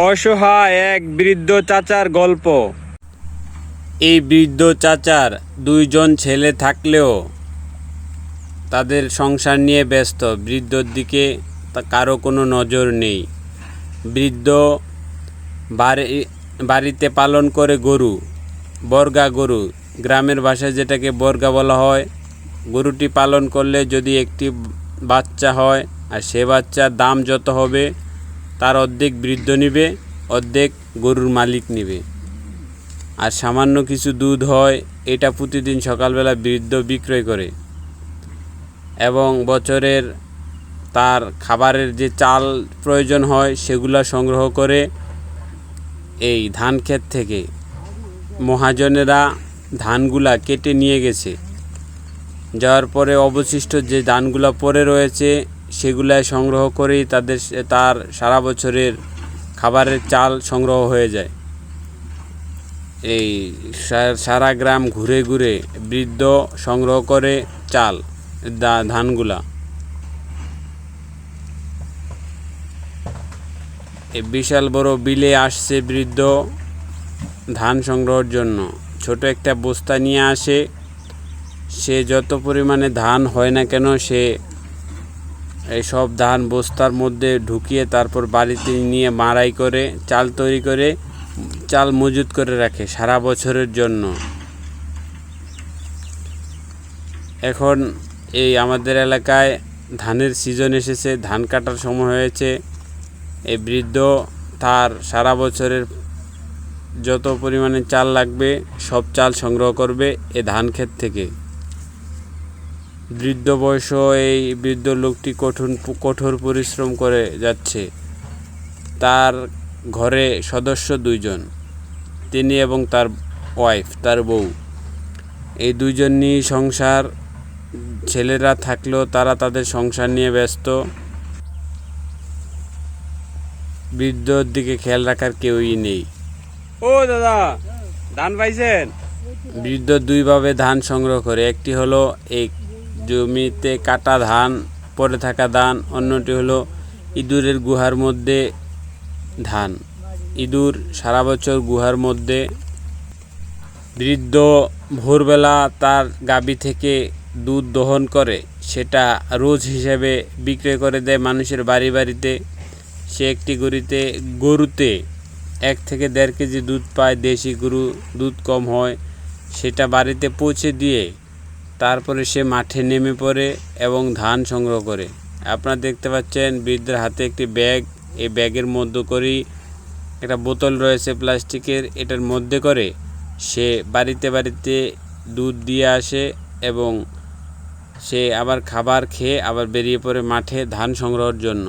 অসহায় এক বৃদ্ধ চাচার গল্প। এই বৃদ্ধ চাচার দুইজন ছেলে থাকলেও তাদের সংসার নিয়ে ব্যস্ত। বৃদ্ধর দিকে কারো কোনো নজর নেই। বৃদ্ধ বাড়িতে পালন করে গরু, বর্গা গরু, গ্রামের ভাষায় যেটাকে বর্গা বলা হয়। গরুটি পালন করলে যদি একটি বাচ্চা হয়, আর সে বাচ্চার দাম যত হবে তার অর্ধেক বৃদ্ধ নিবে, অর্ধেক গরুর মালিক নিবে। আর সামান্য কিছু দুধ হয়, এটা প্রতিদিন সকালবেলা বৃদ্ধ বিক্রয় করে। এবং বছরের তার খাবারের যে চাল প্রয়োজন হয় সেগুলো সংগ্রহ করে এই ধান ক্ষেত থেকে। মহাজনেরা ধানগুলা কেটে নিয়ে গেছে, যাওয়ার পরে অবশিষ্ট যে ধানগুলো পড়ে রয়েছে সেগুলা সংগ্রহ করেই তার সারা বছরের খাবারের চাল সংগ্রহ হয়ে যায়। এই সারা গ্রাম ঘুরে ঘুরে বৃদ্ধ সংগ্রহ করে চাল, ধানগুলা। এই বিশাল বড় বিলে আসছে বৃদ্ধ ধান সংগ্রহের জন্য। ছোট একটা বস্তা নিয়ে আসে। সে যত পরিমাণে ধান হয় না কেন, সে এই সব ধান বস্তার মধ্যে ঢুকিয়ে তারপর বাড়িতে নিয়ে মাড়াই করে চাল তৈরি করে চাল মজুত করে রাখে সারা বছরের জন্য। এখন এই আমাদের এলাকায় ধানের সিজন এসেছে, ধান কাটার সময় হয়েছে। এই বৃদ্ধ তার সারা বছরের যত পরিমাণে চাল লাগবে সব চাল সংগ্রহ করবে এ ধান ক্ষেত থেকে। বৃদ্ধ বয়স এই বৃদ্ধ লোকটি কঠোর পরিশ্রম করে যাচ্ছে। তার ঘরে সদস্য দুইজন, তিনি এবং তার ওয়াইফ, তার বউ। এই দুইজন নিয়ে সংসার। ছেলেরা থাকলেও তারা তাদের সংসার নিয়ে ব্যস্ত। বৃদ্ধর দিকে খেয়াল রাখার কেউই নেই। ও দাদা, ধান পাইছেন? বৃদ্ধ দুইভাবে ধান সংগ্রহ করে। একটি হলো এই জমিতে কাটা ধান, পড়ে থাকা ধান। অন্যটি হলো ইঁদুরের গুহার মধ্যে ধান। ইঁদুর সারা বছর গুহার মধ্যে। বৃদ্ধ ভোরবেলা তার গাভী থেকে দুধ দহন করে, সেটা রোজ হিসেবে বিক্রয় করে দেয় মানুষের বাড়ি বাড়িতে। সে একটি গরুতে 1 থেকে 1.5 কেজি দুধ পায়। দেশি গরু দুধ কম হয়, সেটা বাড়িতে পৌঁছে দিয়ে তারপরে সে মাঠে নেমে পড়ে এবং ধান সংগ্রহ করে। আপনারা দেখতে পাচ্ছেন বৃদ্ধের হাতে একটি ব্যাগ। এই ব্যাগের মধ্যে করেই একটা বোতল রয়েছে প্লাস্টিকের, এটার মধ্যে করে সে বাড়িতে বাড়িতে দুধ দিয়ে আসে এবং সে আবার খাবার খেয়ে আবার বেরিয়ে পড়ে মাঠে ধান সংগ্রহের জন্য।